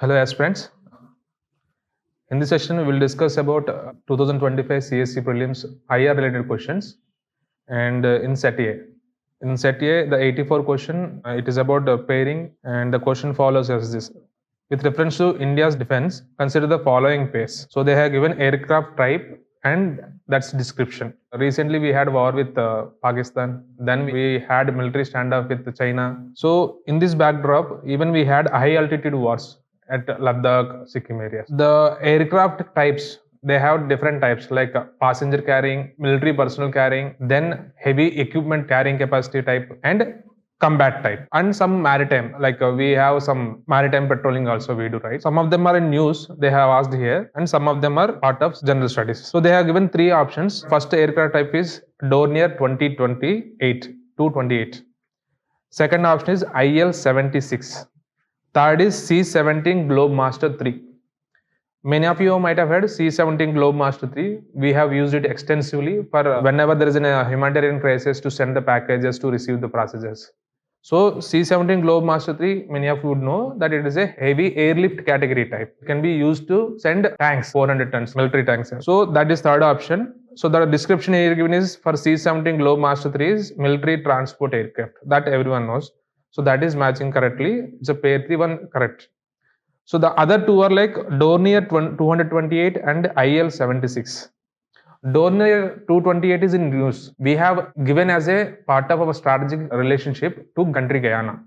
Hello aspirants. In this session, we will discuss about 2025 CSE Prelims IR related questions and in Set A. In Set A, the 84 question, it is about pairing, and the question follows as this. With reference to India's defense, consider the following pairs. So they have given aircraft type and that's description. Recently we had war with Pakistan, then we had military standoff with China. So in this backdrop, even we had high altitude wars at Ladakh, Sikkim areas. The aircraft types, they have different types like passenger carrying, military personnel carrying, then heavy equipment carrying capacity type, and combat type, and some maritime, like we have some maritime patrolling also we do, right? Some of them are in news, they have asked here, and some of them are part of general studies. So they have given three options. First aircraft type is Dornier 228. Second option is IL-76. Third is C-17 Globemaster 3. Many of you might have heard C-17 Globemaster 3. We have used it extensively for whenever there is a humanitarian crisis to send the packages to receive the processes. So C-17 Globemaster 3, many of you would know that it is a heavy airlift category type. It can be used to send tanks, 400 tons, military tanks. So that is third option. So the description here given is for C-17 Globemaster 3 is military transport aircraft. That everyone knows. So that is matching correctly. It's a pair 3 one correct. So the other two are like Dornier 228 and IL-76. Dornier 228 is in news. We have given as a part of our strategic relationship to country Guyana.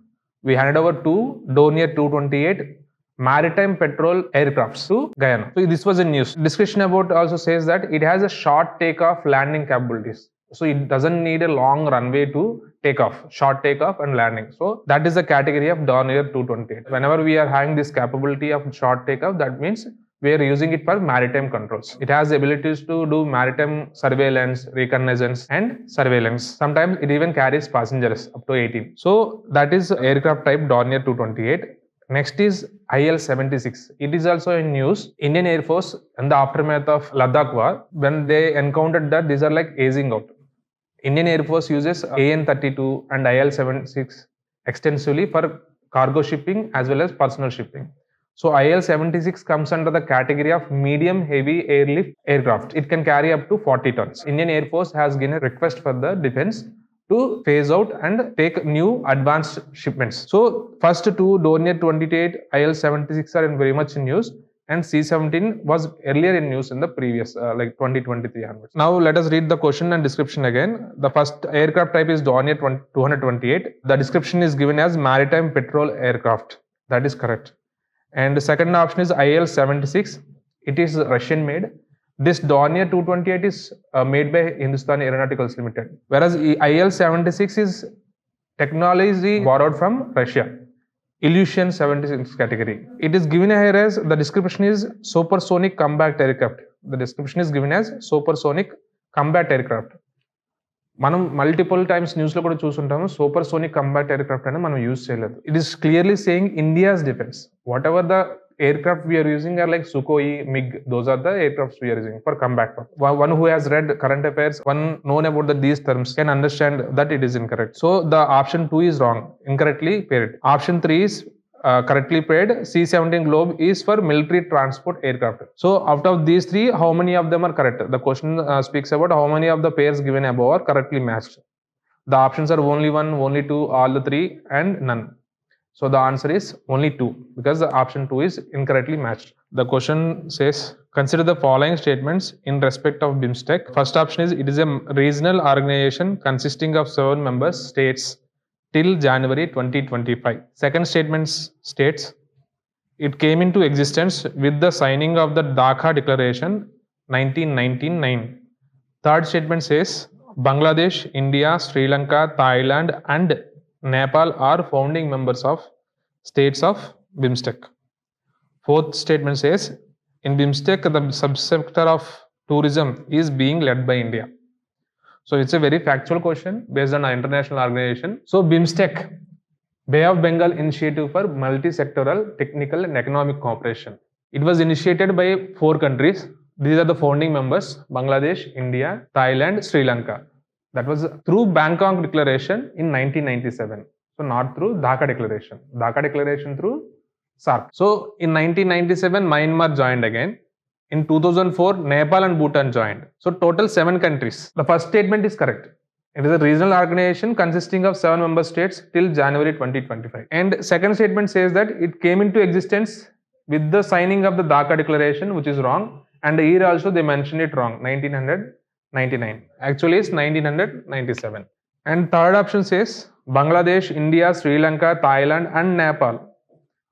We handed over two Dornier 228 maritime patrol aircrafts to Guyana. So this was in news. Discussion about also says that it has a short takeoff landing capabilities. So it doesn't need a long runway to take off, short takeoff and landing. So that is the category of Dornier 228. Whenever we are having this capability of short takeoff, that means we are using it for maritime controls. It has the abilities to do maritime surveillance, reconnaissance and surveillance. Sometimes it even carries passengers up to 18. So that is aircraft type Dornier 228. Next is IL-76. It is also in news. Indian Air Force in the aftermath of Ladakh war, when they encountered that these are like aging out. Indian Air Force uses AN-32 and IL-76 extensively for cargo shipping as well as personal shipping. So IL-76 comes under the category of medium heavy airlift aircraft. It can carry up to 40 tons. Indian Air Force has given a request for the defense to phase out and take new advanced shipments. So first two Dornier 28, IL-76 are very much in news, and C-17 was earlier in news in the previous like 2023 onwards. Now let us read the question and description again. The first aircraft type is Dornier 228. The description is given as maritime patrol aircraft. That is correct. And the second option is IL-76. It is Russian made. This Dornier 228 is made by Hindustan Aeronauticals Limited, whereas IL-76 is technology borrowed from Russia. Illusion 76 category. It is given here as the description is supersonic combat aircraft. The description is given as supersonic combat aircraft. మనం multiple times న్యూస్లో కూడా చూసుంటాము supersonic combat aircraft అని మనం use చేయలేదు. It is clearly saying India's defence. What ever the aircraft we are using are like Sukhoi, MiG. Those are the aircrafts we are using for combat. One who has read current affairs, one known about these terms can understand that it is incorrect. So the option 2 is wrong, incorrectly paired. Option 3 is correctly paired. C-17 Globe is for military transport aircraft. So out of these three, how many of them are correct? The question speaks about how many of the pairs given above are correctly matched. The options are only one, only two, all the three, and none. So the answer is only 2 because the option 2 is incorrectly matched. The question says, consider the following statements in respect of BIMSTEC. First option is, it is a regional organization consisting of 7 member states till January 2025. Second statement states, it came into existence with the signing of the Dhaka Declaration 1999. Third statement says, Bangladesh, India, Sri Lanka, Thailand and Nepal are founding members of states of BIMSTEC. Fourth statement says, in BIMSTEC, the subsector of tourism is being led by India. So it's a very factual question based on our international organization. So BIMSTEC, Bay of Bengal Initiative for Multi-Sectoral Technical and Economic Cooperation. It was initiated by 4 countries. These are the founding members: Bangladesh, India, Thailand, Sri Lanka. That was through Bangkok Declaration in 1997. So not through Dhaka Declaration. Dhaka Declaration through SAARC. So in 1997, Myanmar joined again. In 2004, Nepal and Bhutan joined. So total 7 countries. The first statement is correct. It is a regional organization consisting of 7 member states till January 2025. And second statement says that it came into existence with the signing of the Dhaka Declaration, which is wrong. And the year also they mentioned it wrong, 1999. Actually it's 1997. And third option says Bangladesh, India, Sri Lanka, Thailand and Nepal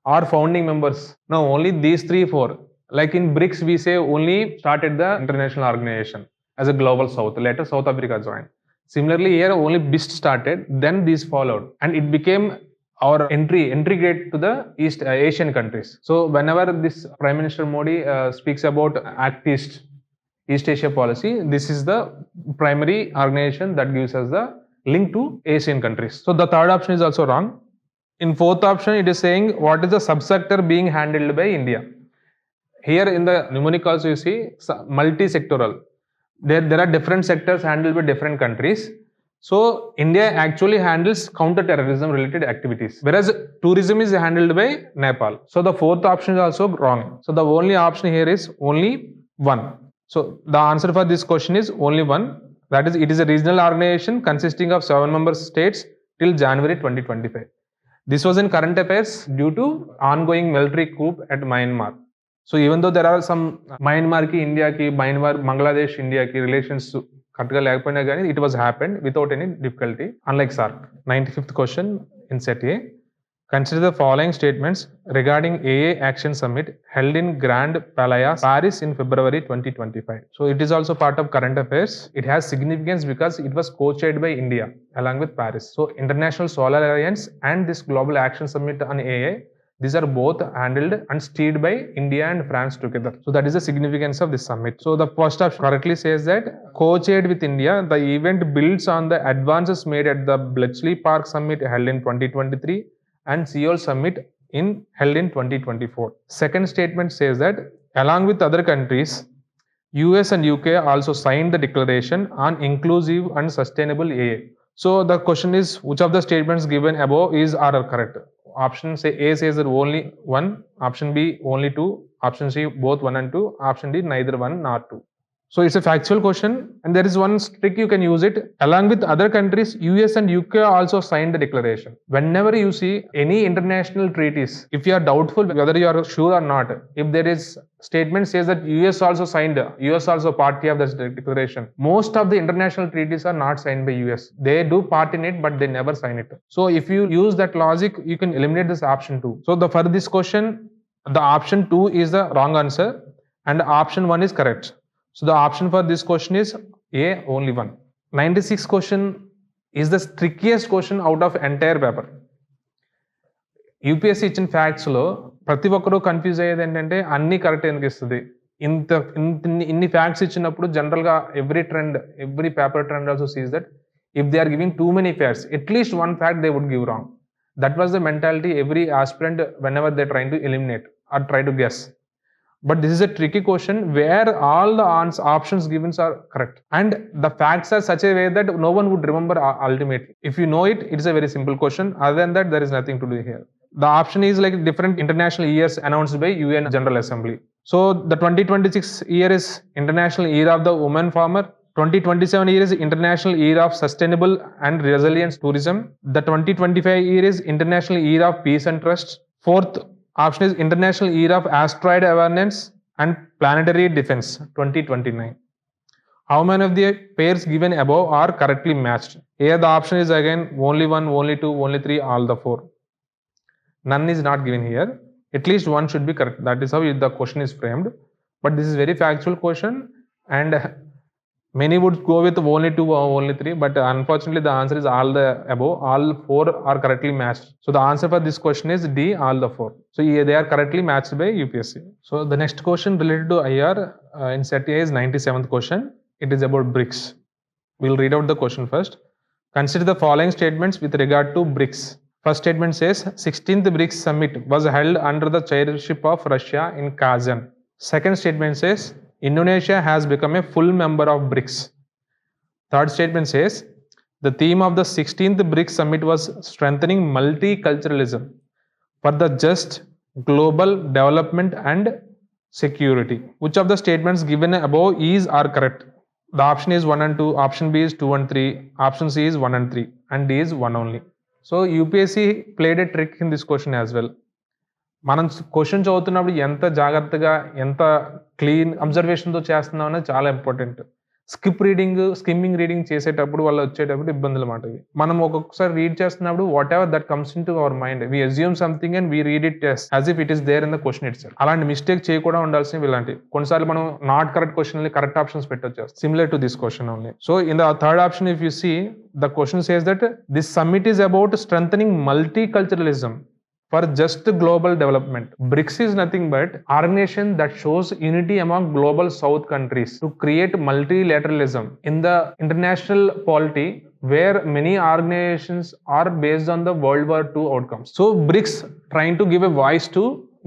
are founding members. No, only these 3-4. Like in BRICS, we say only started the international organization as a global south. Later South Africa joined. Similarly, here only BIST started, then these followed, and it became our entry gate to the East Asian countries. So whenever this Prime Minister Modi speaks about Act East Asia policy, this is the primary organization that gives us the link to Asian countries. So the third option is also wrong. In fourth option, it is saying what is the subsector being handled by India. Here in the mnemonic also you see multi-sectoral. There are different sectors handled by different countries. So India actually handles counter-terrorism related activities, whereas tourism is handled by Nepal. So the fourth option is also wrong. So the only option here is only 1. So the answer for this question is only 1. That is, it is a regional organization consisting of 7 member states till January 2025. This was in current affairs due to ongoing military coup at Myanmar. So even though there are some Myanmar ki India ki, Myanmar, Bangladesh, India ki relations correctly legapoyina gaani, it was happened without any difficulty, unlike SAARC. 95th question in set A. Consider the following statements regarding AA Action Summit held in Grand Palais, Paris in February 2025. So it is also part of current affairs. It has significance because it was co-chaired by India along with Paris. So International Solar Alliance and this Global Action Summit on AA, these are both handled and steered by India and France together. So that is the significance of this summit. So the first option correctly says that co-chaired with India, the event builds on the advances made at the Bletchley Park Summit held in 2023 and Seoul Summit held in 2024. Second statement says that along with other countries, US and UK also signed the declaration on inclusive and sustainable AA. So the question is, which of the statements given above are correct? Option A says that only 1, option B only 2, option C both 1 and 2, option D neither 1 nor 2. So it's a factual question, and there is one trick you can use it. Along with other countries, US and UK also signed the declaration. Whenever you see any international treaties, if you are doubtful whether you are sure or not, if there is statement says that US also signed, US also party of this declaration. Most of the international treaties are not signed by US. They do part in it, but they never sign it. So if you use that logic, you can eliminate this option 2. So for this question, the option 2 is the wrong answer and option 1 is correct. So the option for this question is A, only 1. 96th question is the trickiest question out of entire paper. UPSC ఇచ్చిన facts లో ప్రతి ఒక్కరూ confuse అయ్యేది ఏంటంటే అన్ని correct ఎందుకు ఇస్తుంది, ఇన్ని ఫ్యాక్ట్స్ ఇచ్చినప్పుడు జనరల్ గా every paper trend also sees that if they are giving too many facts, at least 1 fact they would give wrong. That was the mentality every aspirant whenever they trying to eliminate or try to guess. But this is a tricky question where all the options given are correct and the facts are such a way that no one would remember ultimately. If you know it, it is a very simple question. Other than that, there is nothing to do here. The option is like different international years announced by UN General Assembly. So the 2026 year is International Year of the Woman Farmer. 2027 year is International Year of Sustainable and Resilient Tourism. The 2025 year is International Year of Peace and Trust. Fourth option is International Year of Asteroid Awareness and Planetary Defense 2029. How many of the pairs given above are correctly matched? Here the option is again only 1, only 2, only 3, all the 4. None is not given here. At least 1 should be correct. That is how the question is framed. But this is very factual question and many would go with only 2 or only 3, but unfortunately the answer is all the above. All 4 are correctly matched. So the answer for this question is D, all the 4. So they are correctly matched by UPSC. So the next question related to IR in set A is 97th question. It is about BRICS. We'll read out the question first. Consider the following statements with regard to BRICS. First statement says 16th BRICS summit was held under the chairship of Russia in Kazan. Second statement says Indonesia has become a full member of BRICS. Third statement says the theme of the 16th BRICS summit was strengthening multiculturalism for the just, global development and security. Which of the statements given above are correct? The option is 1 and 2, option B is 2 and 3, option C is 1 and 3, and D is 1 only. So UPSC played a trick in this question as well. మనం question చదువుతున్నప్పుడు ఎంత జాగ్రత్తగా ఎంత clean అబ్జర్వేషన్తో చేస్తున్నాం అనేది చాలా important. Skimming reading చేసేటప్పుడు వాళ్ళు వచ్చేటప్పుడు ఇబ్బందులు మాట ఇవి. మనం ఒక్కొక్కసారి రీడ్ చేస్తున్నప్పుడు whatever that comes into our mind we assume something and we read it as if it is there in the question itself. అలాంటి మిస్టేక్ చేయకుండా ఉండాల్సినవి ఇలాంటి. కొన్నిసార్లు మనం not correct question correct options పెట్టొచ్చు similar to this question only. So in the third option if you see the question says that this summit is about strengthening multiculturalism for just global development. BRICS is nothing but organization that shows unity among global south countries to create multilateralism in the international polity where many organizations are based on the World War II outcomes. So BRICS trying to give a voice to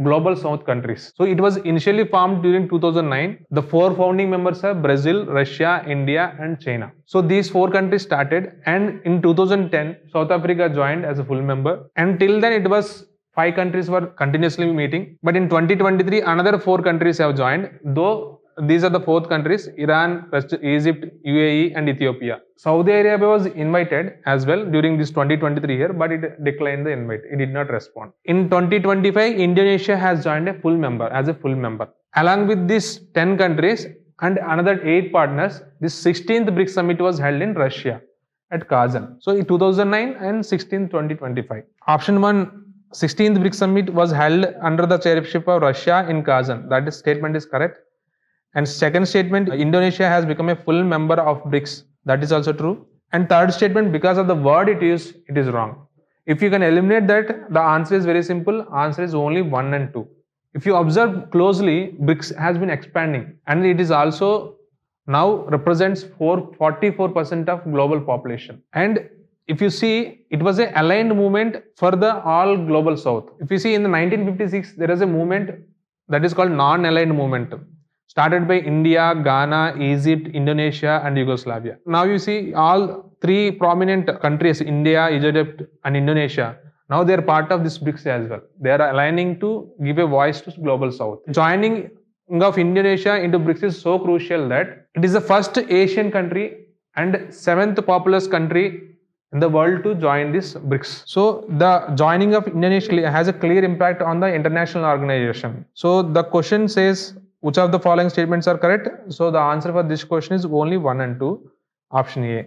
global south countries. So it was initially formed during 2009. The 4 founding members are Brazil, Russia, India and China. So these 4 countries started, and in 2010 South Africa joined as a full member, and till then it was 5 countries were continuously meeting, but in 2023 another 4 countries have joined, though these are the 4th countries: Iran, Egypt, UAE and Ethiopia. Saudi Arabia was invited as well during this 2023 year, but it declined the invite. It did not respond. In 2025 Indonesia has joined a full member. Along with these 10 countries and another 8 partners, this 16th BRICS summit was held in Russia at Kazan. So in 2009 and 16th 2025. Option 1, 16th BRICS summit was held under the chairmanship of Russia in Kazan. That statement is correct. And second statement, Indonesia has become a full member of BRICS. That is also true. And third statement, because of the word it is wrong. If you can eliminate that, the answer is very simple. Answer is only 1 and 2. If you observe closely, BRICS has been expanding, and it is also now represents 44% of global population. And if you see, it was an aligned movement for the all global south. If you see, in the 1956 there is a movement that is called non-aligned movement, started by India, Ghana, Egypt, Indonesia and Yugoslavia. Now you see all 3 prominent countries, India, Egypt and Indonesia, now they are part of this BRICS as well. They are aligning to give a voice to global south. Joining of Indonesia into BRICS is so crucial that it is the first Asian country and 7th populous country in the world to join this BRICS. So the joining of Indonesia has a clear impact on the international organization. So the question says, which of the following statements are correct? So the answer for this question is only 1 and 2, option A.